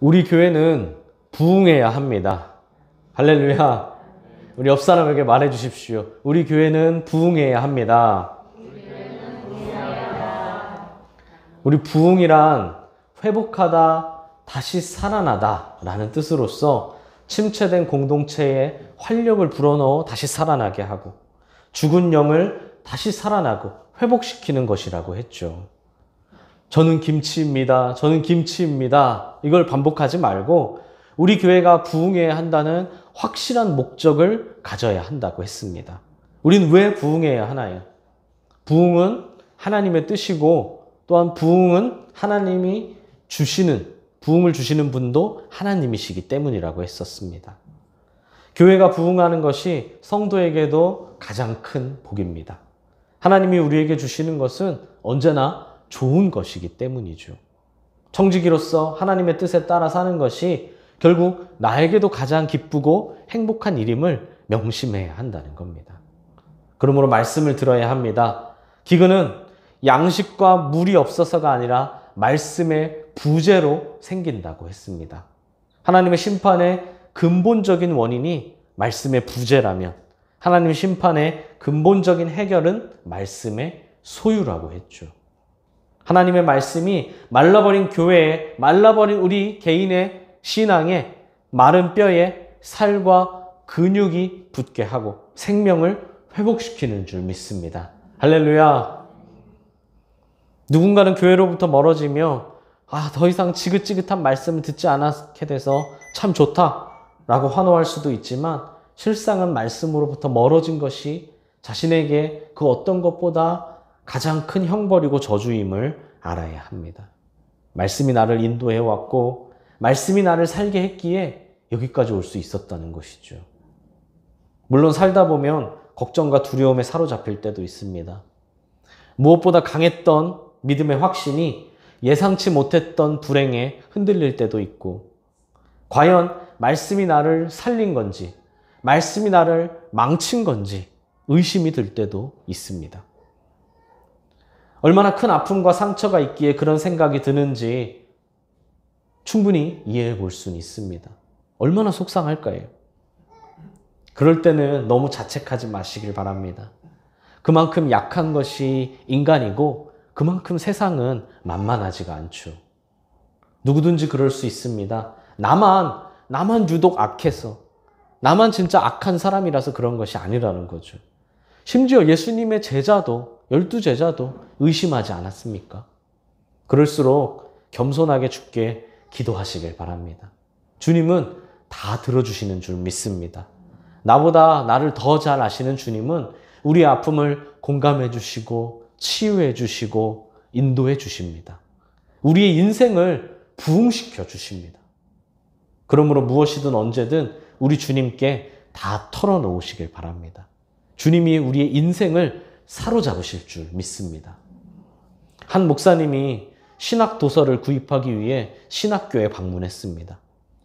우리 교회는 부흥해야 합니다. 할렐루야. 우리 옆 사람에게 말해 주십시오. 우리 교회는 부흥해야 합니다. 우리 부흥이란 회복하다, 다시 살아나다 라는 뜻으로서 침체된 공동체에 활력을 불어넣어 다시 살아나게 하고 죽은 영을 다시 살아나고 회복시키는 것이라고 했죠. 저는 김치입니다. 저는 김치입니다. 이걸 반복하지 말고 우리 교회가 부흥해야 한다는 확실한 목적을 가져야 한다고 했습니다. 우리는 왜 부흥해야 하나요? 부흥은 하나님의 뜻이고 또한 부흥은 하나님이 부흥을 주시는 분도 하나님이시기 때문이라고 했었습니다. 교회가 부흥하는 것이 성도에게도 가장 큰 복입니다. 하나님이 우리에게 주시는 것은 언제나 좋은 것이기 때문이죠. 청지기로서 하나님의 뜻에 따라 사는 것이 결국 나에게도 가장 기쁘고 행복한 일임을 명심해야 한다는 겁니다. 그러므로 말씀을 들어야 합니다. 기근은 양식과 물이 없어서가 아니라 말씀의 부재로 생긴다고 했습니다. 하나님의 심판의 근본적인 원인이 말씀의 부재라면 하나님 심판의 근본적인 해결은 말씀의 소유라고 했죠. 하나님의 말씀이 말라버린 교회에, 말라버린 우리 개인의 신앙에, 마른 뼈에 살과 근육이 붙게 하고 생명을 회복시키는 줄 믿습니다. 할렐루야. 누군가는 교회로부터 멀어지며 더 이상 지긋지긋한 말씀을 듣지 않게 돼서 참 좋다라고 환호할 수도 있지만 실상은 말씀으로부터 멀어진 것이 자신에게 그 어떤 것보다 가장 큰 형벌이고 저주임을 알아야 합니다. 말씀이 나를 인도해왔고 말씀이 나를 살게 했기에 여기까지 올 수 있었다는 것이죠. 물론 살다 보면 걱정과 두려움에 사로잡힐 때도 있습니다. 무엇보다 강했던 믿음의 확신이 예상치 못했던 불행에 흔들릴 때도 있고 과연 말씀이 나를 살린 건지 말씀이 나를 망친 건지 의심이 들 때도 있습니다. 얼마나 큰 아픔과 상처가 있기에 그런 생각이 드는지 충분히 이해해 볼 수는 있습니다. 얼마나 속상할까요? 그럴 때는 너무 자책하지 마시길 바랍니다. 그만큼 약한 것이 인간이고 그만큼 세상은 만만하지가 않죠. 누구든지 그럴 수 있습니다. 나만 유독 악해서 나만 진짜 악한 사람이라서 그런 것이 아니라는 거죠. 심지어 예수님의 제자도 12제자도 의심하지 않았습니까? 그럴수록 겸손하게 주께 기도하시길 바랍니다. 주님은 다 들어주시는 줄 믿습니다. 나보다 나를 더 잘 아시는 주님은 우리의 아픔을 공감해 주시고 치유해 주시고 인도해 주십니다. 우리의 인생을 부흥시켜 주십니다. 그러므로 무엇이든 언제든 우리 주님께 다 털어놓으시길 바랍니다. 주님이 우리의 인생을 사로잡으실 줄 믿습니다. 한 목사님이 신학 도서를 구입하기 위해 신학교에 방문했습니다.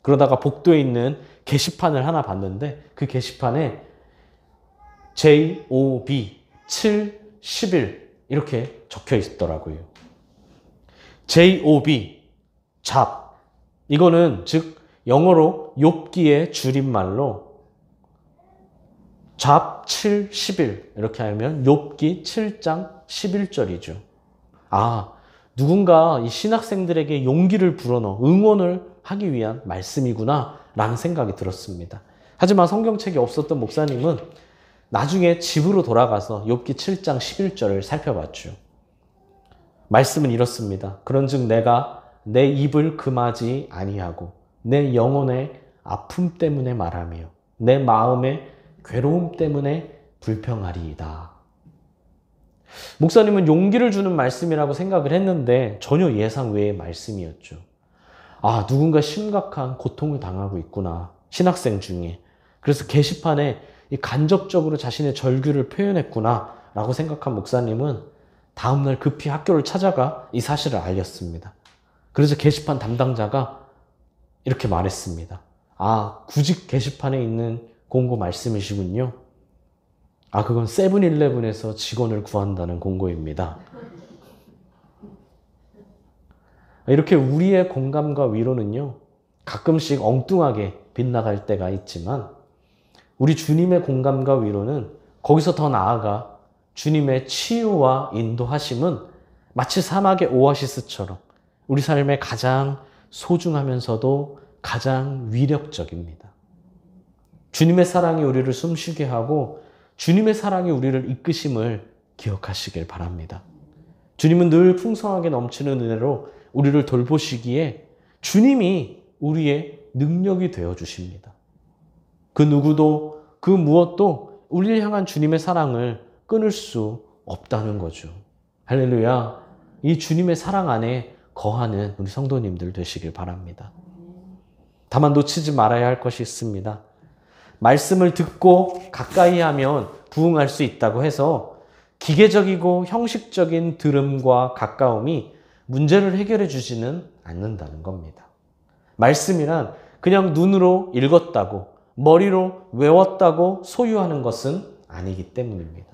그러다가 복도에 있는 게시판을 하나 봤는데 그 게시판에 JOB 7, 11 이렇게 적혀 있더라고요. JOB, 잡. 이거는 즉 영어로 욥기의 줄임말로 잡 7, 11 이렇게 하면 욥기 7장 11절이죠. 누군가 이 신학생들에게 용기를 불어넣어 응원을 하기 위한 말씀이구나 라는 생각이 들었습니다. 하지만 성경책이 없었던 목사님은 나중에 집으로 돌아가서 욥기 7장 11절을 살펴봤죠. 말씀은 이렇습니다. 그런즉 내가 내 입을 금하지 아니하고 내 영혼의 아픔 때문에 말하며 내 마음의 괴로움 때문에 불평하리이다. 목사님은 용기를 주는 말씀이라고 생각을 했는데 전혀 예상 외의 말씀이었죠. 누군가 심각한 고통을 당하고 있구나. 신학생 중에. 그래서 게시판에 간접적으로 자신의 절규를 표현했구나 라고 생각한 목사님은 다음날 급히 학교를 찾아가 이 사실을 알렸습니다. 그래서 게시판 담당자가 이렇게 말했습니다. 구직 게시판에 있는 공고 말씀이시군요. 그건 세븐일레븐에서 직원을 구한다는 공고입니다. 이렇게 우리의 공감과 위로는요, 가끔씩 엉뚱하게 빗나갈 때가 있지만 우리 주님의 공감과 위로는 거기서 더 나아가 주님의 치유와 인도하심은 마치 사막의 오아시스처럼 우리 삶에 가장 소중하면서도 가장 위력적입니다. 주님의 사랑이 우리를 숨쉬게 하고 주님의 사랑이 우리를 이끄심을 기억하시길 바랍니다. 주님은 늘 풍성하게 넘치는 은혜로 우리를 돌보시기에 주님이 우리의 능력이 되어 주십니다. 그 누구도 그 무엇도 우리를 향한 주님의 사랑을 끊을 수 없다는 거죠. 할렐루야. 이 주님의 사랑 안에 거하는 우리 성도님들 되시길 바랍니다. 다만 놓치지 말아야 할 것이 있습니다. 말씀을 듣고 가까이 하면 부응할 수 있다고 해서 기계적이고 형식적인 들음과 가까움이 문제를 해결해 주지는 않는다는 겁니다. 말씀이란 그냥 눈으로 읽었다고 머리로 외웠다고 소유하는 것은 아니기 때문입니다.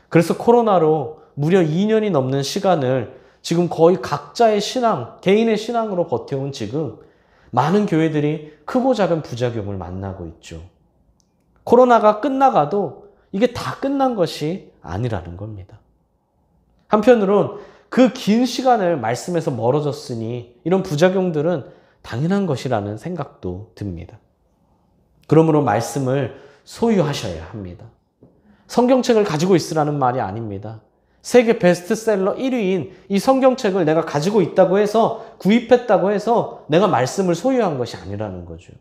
그래서 코로나로 무려 2년이 넘는 시간을 지금 거의 각자의 신앙, 개인의 신앙으로 버텨온 지금 많은 교회들이 크고 작은 부작용을 만나고 있죠. 코로나가 끝나가도 이게 다 끝난 것이 아니라는 겁니다. 한편으론 그 긴 시간을 말씀에서 멀어졌으니 이런 부작용들은 당연한 것이라는 생각도 듭니다. 그러므로 말씀을 소유하셔야 합니다. 성경책을 가지고 있으라는 말이 아닙니다. 세계 베스트셀러 1위인 이 성경책을 내가 가지고 있다고 해서 구입했다고 해서 내가 말씀을 소유한 것이 아니라는 거죠.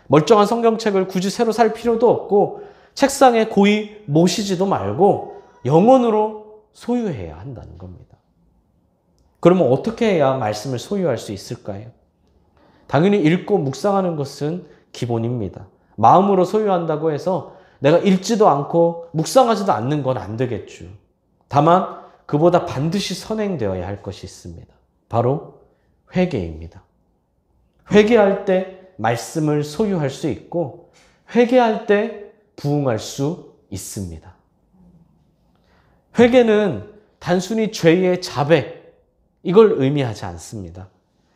멀쩡한 성경책을 굳이 새로 살 필요도 없고 책상에 고이 모시지도 말고 영혼으로 소유해야 한다는 겁니다. 그러면 어떻게 해야 말씀을 소유할 수 있을까요? 당연히 읽고 묵상하는 것은 기본입니다. 마음으로 소유한다고 해서 내가 읽지도 않고 묵상하지도 않는 건 안 되겠죠. 다만 그보다 반드시 선행되어야 할 것이 있습니다. 바로 회개입니다. 회개할 때 말씀을 소유할 수 있고 회개할 때 부응할 수 있습니다. 회개는 단순히 죄의 자백, 이걸 의미하지 않습니다.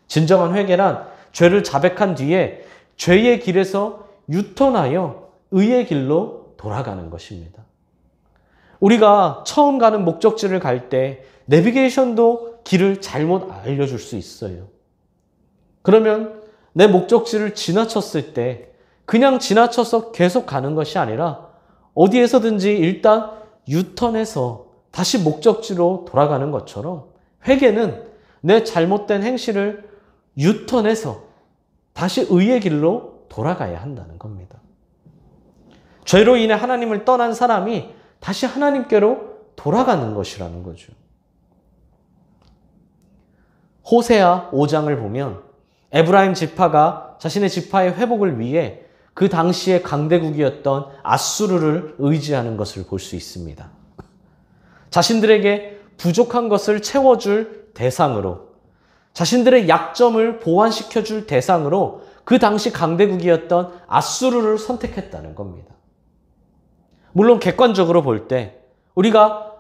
진정한 회개란 죄를 자백한 뒤에 죄의 길에서 유턴하여 의의 길로 돌아가는 것입니다. 우리가 처음 가는 목적지를 갈 때 내비게이션도 길을 잘못 알려줄 수 있어요. 그러면 내 목적지를 지나쳤을 때 그냥 지나쳐서 계속 가는 것이 아니라 어디에서든지 일단 유턴해서 다시 목적지로 돌아가는 것처럼 회개는 내 잘못된 행실을 유턴해서 다시 의의 길로 돌아가야 한다는 겁니다. 죄로 인해 하나님을 떠난 사람이 다시 하나님께로 돌아가는 것이라는 거죠. 호세아 5장을 보면 에브라임 지파가 자신의 지파의 회복을 위해 그 당시의 강대국이었던 아수르를 의지하는 것을 볼 수 있습니다. 자신들에게 부족한 것을 채워줄 대상으로, 자신들의 약점을 보완시켜줄 대상으로 그 당시 강대국이었던 아수르를 선택했다는 겁니다. 물론 객관적으로 볼 때 우리가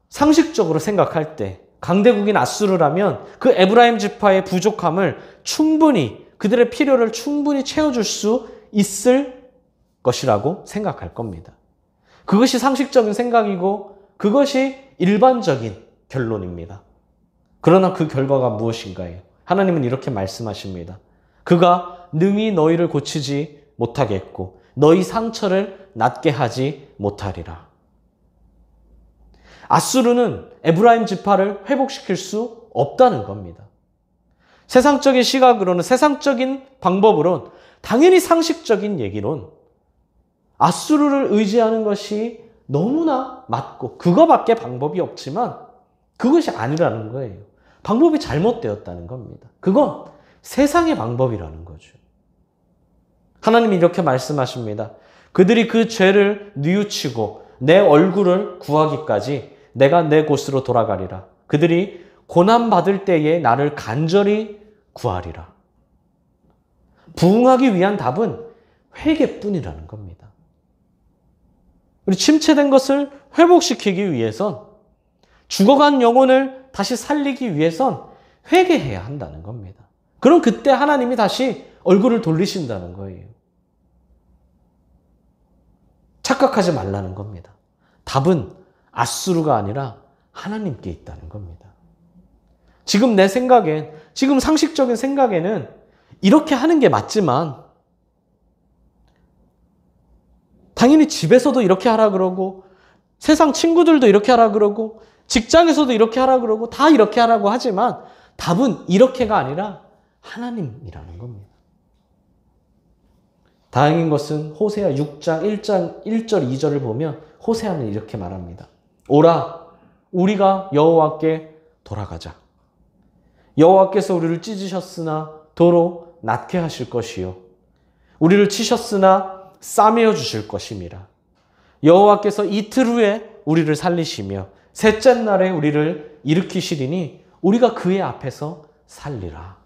상식적으로 생각할 때 강대국인 아수르라면 그 에브라임 지파의 부족함을 충분히 그들의 필요를 충분히 채워줄 수 있을 것이라고 생각할 겁니다. 그것이 상식적인 생각이고 그것이 일반적인 결론입니다. 그러나 그 결과가 무엇인가요? 하나님은 이렇게 말씀하십니다. 그가 능히 너희를 고치지 못하게 했고 너희 상처를 낫게 하지 못하리라. 아수르는 에브라임 지파를 회복시킬 수 없다는 겁니다. 세상적인 시각으로는, 세상적인 방법으론, 당연히 상식적인 얘기론 아수르를 의지하는 것이 너무나 맞고 그거밖에 방법이 없지만 그것이 아니라는 거예요. 방법이 잘못되었다는 겁니다. 그건 세상의 방법이라는 거죠. 하나님이 이렇게 말씀하십니다. 그들이 그 죄를 뉘우치고 내 얼굴을 구하기까지 내가 내 곳으로 돌아가리라. 그들이 고난받을 때에 나를 간절히 구하리라. 부응하기 위한 답은 회개뿐이라는 겁니다. 우리 침체된 것을 회복시키기 위해선, 죽어간 영혼을 다시 살리기 위해선 회개해야 한다는 겁니다. 그럼 그때 하나님이 다시 얼굴을 돌리신다는 거예요. 착각하지 말라는 겁니다. 답은 앗수르가 아니라 하나님께 있다는 겁니다. 지금 내 생각엔, 지금 상식적인 생각에는 이렇게 하는 게 맞지만 당연히 집에서도 이렇게 하라 그러고 세상 친구들도 이렇게 하라 그러고 직장에서도 이렇게 하라 그러고 다 이렇게 하라고 하지만 답은 이렇게가 아니라 하나님이라는 겁니다. 다행인 것은 호세아 6장 1절 2절을 보면 호세아는 이렇게 말합니다. 오라 우리가 여호와께 돌아가자. 여호와께서 우리를 찢으셨으나 도로 낫게 하실 것이요 우리를 치셨으나 싸매어 주실 것임이라. 여호와께서 이틀 후에 우리를 살리시며 셋째 날에 우리를 일으키시리니 우리가 그의 앞에서 살리라.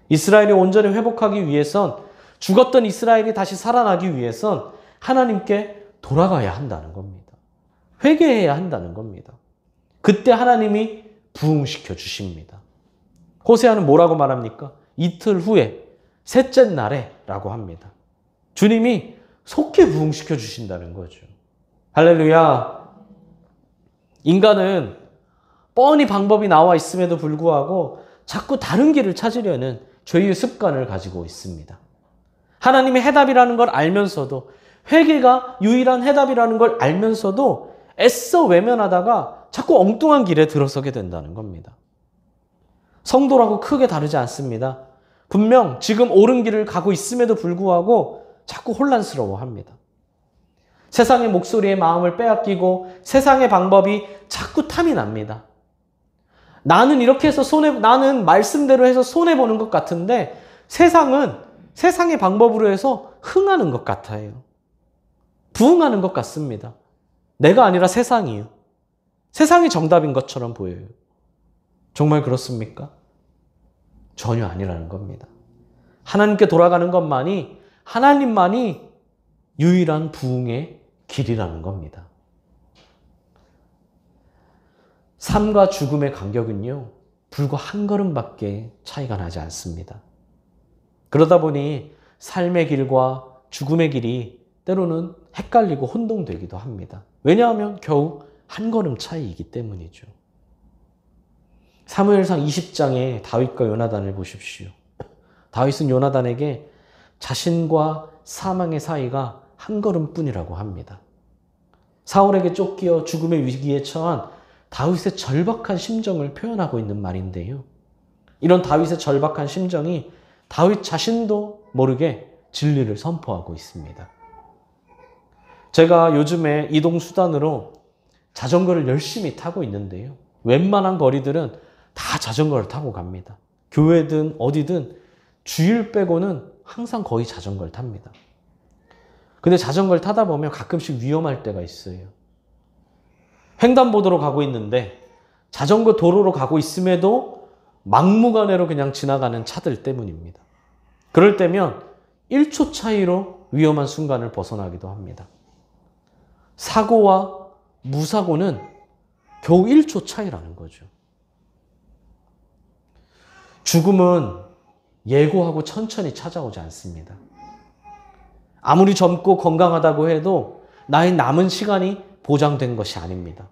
이스라엘이 온전히 회복하기 위해선 죽었던 이스라엘이 다시 살아나기 위해선 하나님께 돌아가야 한다는 겁니다. 회개해야 한다는 겁니다. 그때 하나님이 부흥시켜 주십니다. 호세아는 뭐라고 말합니까? 이틀 후에 셋째 날에 라고 합니다. 주님이 속히 부흥시켜 주신다는 거죠. 할렐루야. 인간은 뻔히 방법이 나와 있음에도 불구하고 자꾸 다른 길을 찾으려는 죄의 습관을 가지고 있습니다. 하나님의 해답이라는 걸 알면서도 회개가 유일한 해답이라는 걸 알면서도 애써 외면하다가 자꾸 엉뚱한 길에 들어서게 된다는 겁니다. 성도라고 크게 다르지 않습니다. 분명 지금 옳은 길을 가고 있음에도 불구하고 자꾸 혼란스러워합니다. 세상의 목소리에 마음을 빼앗기고 세상의 방법이 자꾸 탐이 납니다. 나는 이렇게 해서 나는 말씀대로 해서 손해보는 것 같은데 세상은 세상의 방법으로 해서 흥하는 것 같아요. 부흥하는 것 같습니다. 내가 아니라 세상이요. 세상이 정답인 것처럼 보여요. 정말 그렇습니까? 전혀 아니라는 겁니다. 하나님께 돌아가는 것만이 하나님만이 유일한 부흥의 길이라는 겁니다. 삶과 죽음의 간격은요, 불과 한 걸음밖에 차이가 나지 않습니다. 그러다 보니 삶의 길과 죽음의 길이 때로는 헷갈리고 혼동되기도 합니다. 왜냐하면 겨우 한 걸음 차이이기 때문이죠. 사무엘상 20장에 다윗과 요나단을 보십시오. 다윗은 요나단에게 자신과 사망의 사이가 한 걸음뿐이라고 합니다. 사울에게 쫓겨 죽음의 위기에 처한 다윗의 절박한 심정을 표현하고 있는 말인데요. 이런 다윗의 절박한 심정이 다윗 자신도 모르게 진리를 선포하고 있습니다. 제가 요즘에 이동수단으로 자전거를 열심히 타고 있는데요. 웬만한 거리들은 다 자전거를 타고 갑니다. 교회든 어디든 주일 빼고는 항상 거의 자전거를 탑니다. 근데 자전거를 타다 보면 가끔씩 위험할 때가 있어요. 횡단보도로 가고 있는데 자전거 도로로 가고 있음에도 막무가내로 그냥 지나가는 차들 때문입니다. 그럴 때면 1초 차이로 위험한 순간을 벗어나기도 합니다. 사고와 무사고는 겨우 1초 차이라는 거죠. 죽음은 예고하고 천천히 찾아오지 않습니다. 아무리 젊고 건강하다고 해도 나의 남은 시간이 보장된 것이 아닙니다.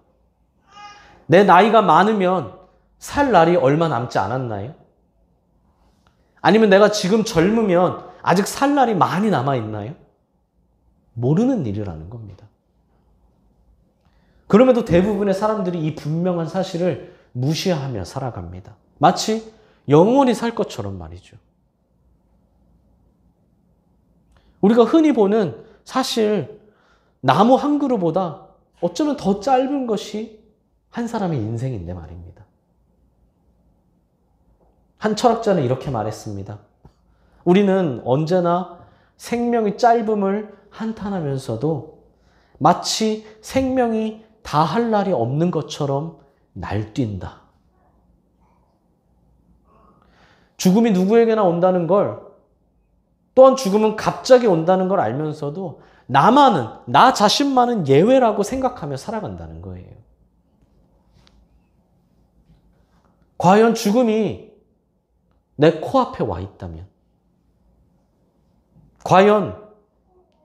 내 나이가 많으면 살 날이 얼마 남지 않았나요? 아니면 내가 지금 젊으면 아직 살 날이 많이 남아있나요? 모르는 일이라는 겁니다. 그럼에도 대부분의 사람들이 이 분명한 사실을 무시하며 살아갑니다. 마치 영원히 살 것처럼 말이죠. 우리가 흔히 보는 사실 나무 한 그루보다 어쩌면 더 짧은 것이 한 사람의 인생인데 말입니다. 한 철학자는 이렇게 말했습니다. 우리는 언제나 생명이 짧음을 한탄하면서도 마치 생명이 다할 날이 없는 것처럼 날뛴다. 죽음이 누구에게나 온다는 걸, 또한 죽음은 갑자기 온다는 걸 알면서도 나 자신만은 예외라고 생각하며 살아간다는 거예요. 과연 죽음이 내 코앞에 와 있다면 과연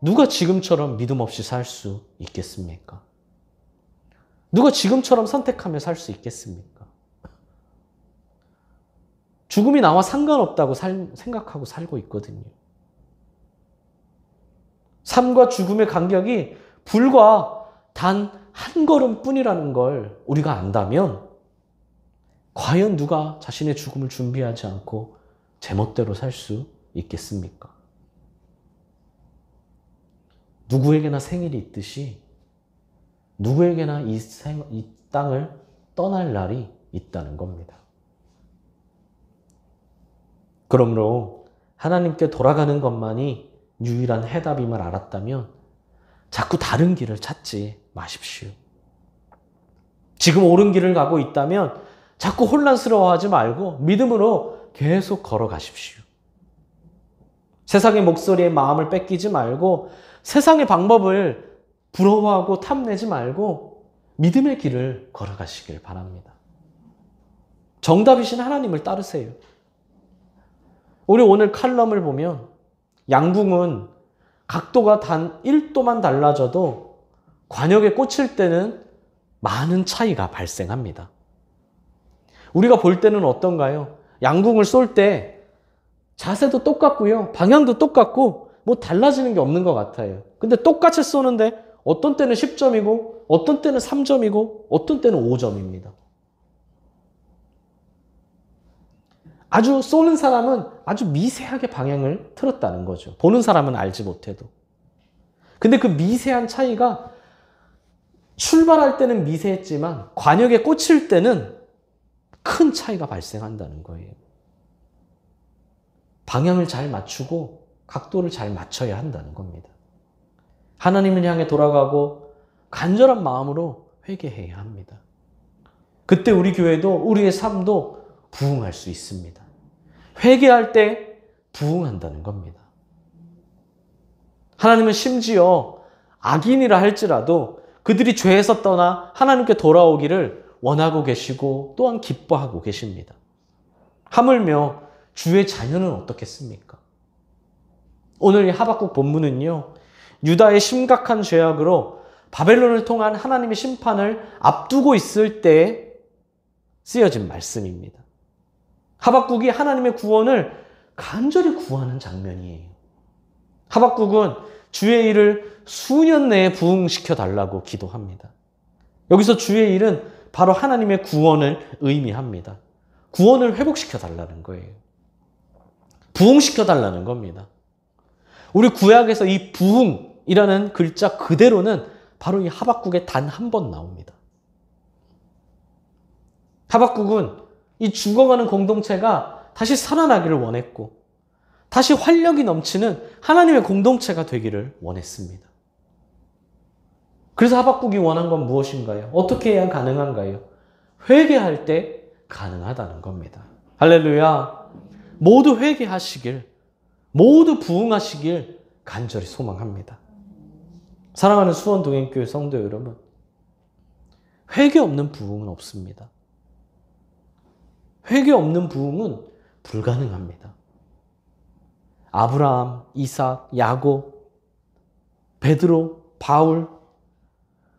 누가 지금처럼 믿음 없이 살 수 있겠습니까? 누가 지금처럼 선택하며 살 수 있겠습니까? 죽음이 나와 상관없다고 생각하고 살고 있거든요. 삶과 죽음의 간격이 불과 단 한 걸음뿐이라는 걸 우리가 안다면 과연 누가 자신의 죽음을 준비하지 않고 제멋대로 살 수 있겠습니까? 누구에게나 생일이 있듯이 누구에게나 이 땅을 떠날 날이 있다는 겁니다. 그러므로 하나님께 돌아가는 것만이 유일한 해답임을 알았다면 자꾸 다른 길을 찾지 마십시오. 지금 옳은 길을 가고 있다면 자꾸 혼란스러워하지 말고 믿음으로 계속 걸어가십시오. 세상의 목소리에 마음을 뺏기지 말고 세상의 방법을 부러워하고 탐내지 말고 믿음의 길을 걸어가시길 바랍니다. 정답이신 하나님을 따르세요. 우리 오늘 칼럼을 보면 양궁은 각도가 단 1도만 달라져도 관역에 꽂힐 때는 많은 차이가 발생합니다. 우리가 볼 때는 어떤가요? 양궁을 쏠 때 자세도 똑같고요. 방향도 똑같고 뭐 달라지는 게 없는 것 같아요. 근데 똑같이 쏘는데 어떤 때는 10점이고 어떤 때는 3점이고 어떤 때는 5점입니다. 아주 쏘는 사람은 아주 미세하게 방향을 틀었다는 거죠. 보는 사람은 알지 못해도. 근데 그 미세한 차이가 출발할 때는 미세했지만 관역에 꽂힐 때는 큰 차이가 발생한다는 거예요. 방향을 잘 맞추고 각도를 잘 맞춰야 한다는 겁니다. 하나님을 향해 돌아가고 간절한 마음으로 회개해야 합니다. 그때 우리 교회도 우리의 삶도 부흥할 수 있습니다. 회개할 때 부흥한다는 겁니다. 하나님은 심지어 악인이라 할지라도 그들이 죄에서 떠나 하나님께 돌아오기를 원하고 계시고 또한 기뻐하고 계십니다. 하물며 주의 자녀는 어떻겠습니까? 오늘 이 하박국 본문은요, 유다의 심각한 죄악으로 바벨론을 통한 하나님의 심판을 앞두고 있을 때에 쓰여진 말씀입니다. 하박국이 하나님의 구원을 간절히 구하는 장면이에요. 하박국은 주의 일을 수년 내에 부흥시켜 달라고 기도합니다. 여기서 주의 일은 바로 하나님의 구원을 의미합니다. 구원을 회복시켜 달라는 거예요. 부흥시켜 달라는 겁니다. 우리 구약에서 이 부흥이라는 글자 그대로는 바로 이 하박국에 단 한 번 나옵니다. 하박국은 이 죽어가는 공동체가 다시 살아나기를 원했고 다시 활력이 넘치는 하나님의 공동체가 되기를 원했습니다. 그래서 하박국이 원한 건 무엇인가요? 어떻게 해야 가능한가요? 회개할 때 가능하다는 겁니다. 할렐루야. 모두 회개하시길, 모두 부흥하시길 간절히 소망합니다. 사랑하는 수원동행교회 성도 여러분, 회개 없는 부흥은 없습니다. 회개 없는 부흥은 불가능합니다. 아브라함, 이삭, 야곱, 베드로, 바울,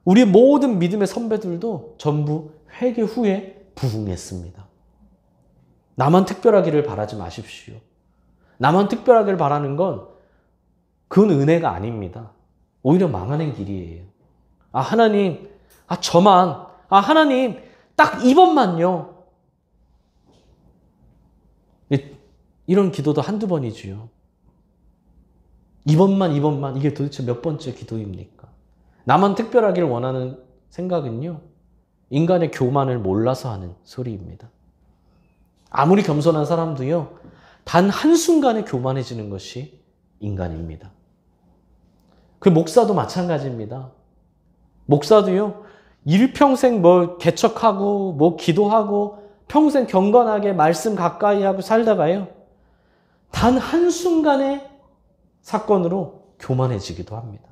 우리 모든 믿음의 선배들도 전부 회개 후에 부흥했습니다. 나만 특별하기를 바라지 마십시오. 나만 특별하기를 바라는 건 그건 은혜가 아닙니다. 오히려 망하는 길이에요. 하나님, 저만, 하나님, 딱 이번만요. 이런 기도도 한두 번이지요. 이번만, 이게 도대체 몇 번째 기도입니까? 나만 특별하기를 원하는 생각은요, 인간의 교만을 몰라서 하는 소리입니다. 아무리 겸손한 사람도요, 단 한순간에 교만해지는 것이 인간입니다. 그 목사도 마찬가지입니다. 목사도요, 일평생 개척하고, 기도하고, 평생 경건하게 말씀 가까이 하고 살다가요, 단 한순간의 사건으로 교만해지기도 합니다.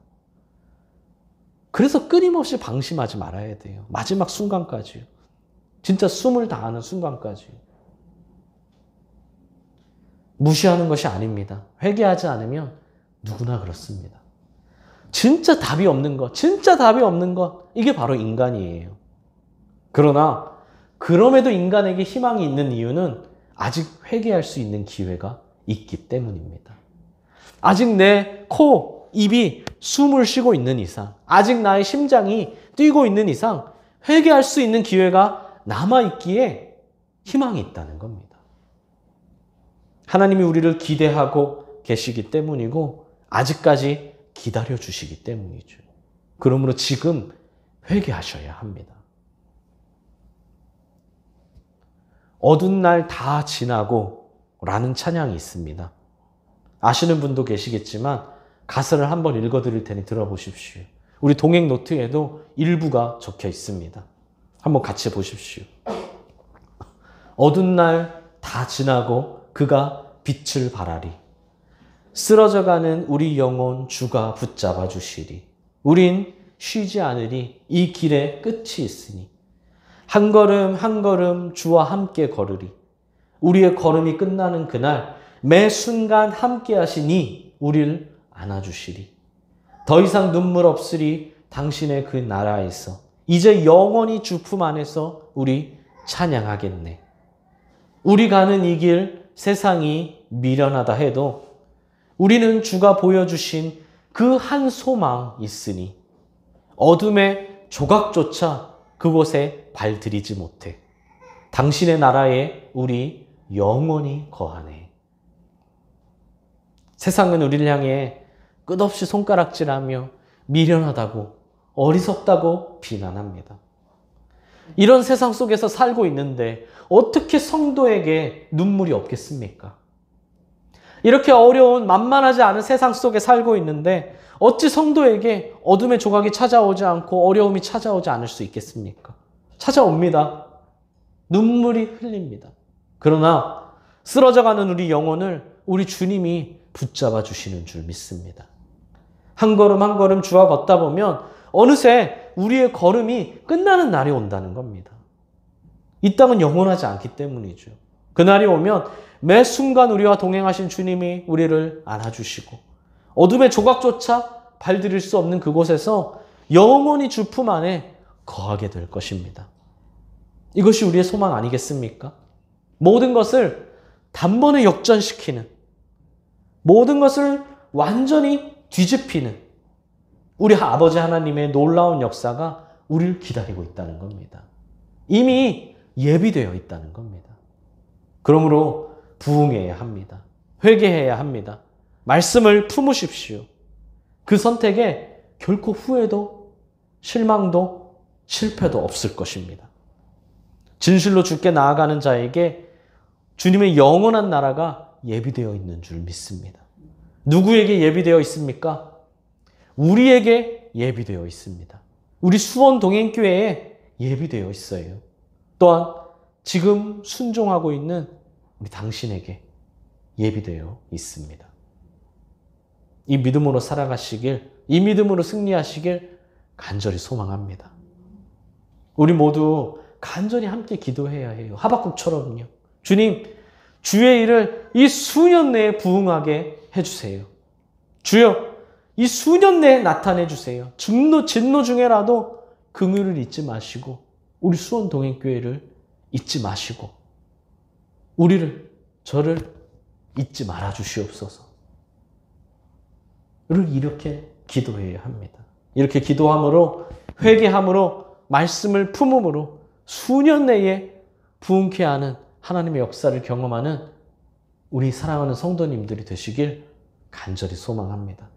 그래서 끊임없이 방심하지 말아야 돼요. 마지막 순간까지요. 진짜 숨을 다하는 순간까지요. 무시하는 것이 아닙니다. 회개하지 않으면 누구나 그렇습니다. 진짜 답이 없는 것, 진짜 답이 없는 것, 이게 바로 인간이에요. 그러나 그럼에도 인간에게 희망이 있는 이유는 아직 회개할 수 있는 기회가 있기 때문입니다. 아직 내 코, 입이 숨을 쉬고 있는 이상, 아직 나의 심장이 뛰고 있는 이상 회개할 수 있는 기회가 남아있기에 희망이 있다는 겁니다. 하나님이 우리를 기대하고 계시기 때문이고 아직까지 기다려주시기 때문이죠. 그러므로 지금 회개하셔야 합니다. 어두운 날 다 지나고 라는 찬양이 있습니다. 아시는 분도 계시겠지만 가사를 한번 읽어드릴 테니 들어보십시오. 우리 동행 노트에도 일부가 적혀 있습니다. 한번 같이 보십시오. 어두운 날 다 지나고 그가 빛을 발하리. 쓰러져가는 우리 영혼 주가 붙잡아 주시리. 우린 쉬지 않으리. 이 길에 끝이 있으니. 한 걸음 한 걸음 주와 함께 걸으리. 우리의 걸음이 끝나는 그날 매 순간 함께 하시니 우리를 안아주시리. 더 이상 눈물 없으리. 당신의 그 나라에서 이제 영원히 주 품 안에서 우리 찬양하겠네. 우리 가는 이 길 세상이 미련하다 해도 우리는 주가 보여주신 그 한 소망 있으니 어둠의 조각조차 그곳에 발들이지 못해. 당신의 나라에 우리 영원히 거하네. 세상은 우리를 향해 끝없이 손가락질하며 미련하다고 어리석다고 비난합니다. 이런 세상 속에서 살고 있는데 어떻게 성도에게 눈물이 없겠습니까? 이렇게 어려운 만만하지 않은 세상 속에 살고 있는데 어찌 성도에게 어둠의 조각이 찾아오지 않고 어려움이 찾아오지 않을 수 있겠습니까? 찾아옵니다. 눈물이 흘립니다. 그러나 쓰러져가는 우리 영혼을 우리 주님이 붙잡아 주시는 줄 믿습니다. 한 걸음 한 걸음 주와 걷다 보면 어느새 우리의 걸음이 끝나는 날이 온다는 겁니다. 이 땅은 영원하지 않기 때문이죠. 그날이 오면 매 순간 우리와 동행하신 주님이 우리를 안아주시고 어둠의 조각조차 발들일 수 없는 그곳에서 영원히 주 품 안에 거하게 될 것입니다. 이것이 우리의 소망 아니겠습니까? 모든 것을 단번에 역전시키는, 모든 것을 완전히 뒤집히는 우리 아버지 하나님의 놀라운 역사가 우리를 기다리고 있다는 겁니다. 이미 예비되어 있다는 겁니다. 그러므로 부응해야 합니다. 회개해야 합니다. 말씀을 품으십시오. 그 선택에 결코 후회도 실망도 실패도 없을 것입니다. 진실로 주께 나아가는 자에게 주님의 영원한 나라가 예비되어 있는 줄 믿습니다. 누구에게 예비되어 있습니까? 우리에게 예비되어 있습니다. 우리 수원 동행교회에 예비되어 있어요. 또한 지금 순종하고 있는 우리 당신에게 예비되어 있습니다. 이 믿음으로 살아가시길, 이 믿음으로 승리하시길 간절히 소망합니다. 우리 모두 간절히 함께 기도해야 해요. 하박국처럼요. 주님, 주의 일을 이 수년 내에 부응하게 해주세요. 주여, 이 수년 내에 나타내 주세요. 진노 중에라도 긍휼을 잊지 마시고 우리 수원 동행교회를 잊지 마시고 저를 잊지 말아 주시옵소서. 를 이렇게 기도해야 합니다. 이렇게 기도함으로 회개함으로 말씀을 품음으로 수년 내에 부흥케 하는 하나님의 역사를 경험하는 우리 사랑하는 성도님들이 되시길 간절히 소망합니다.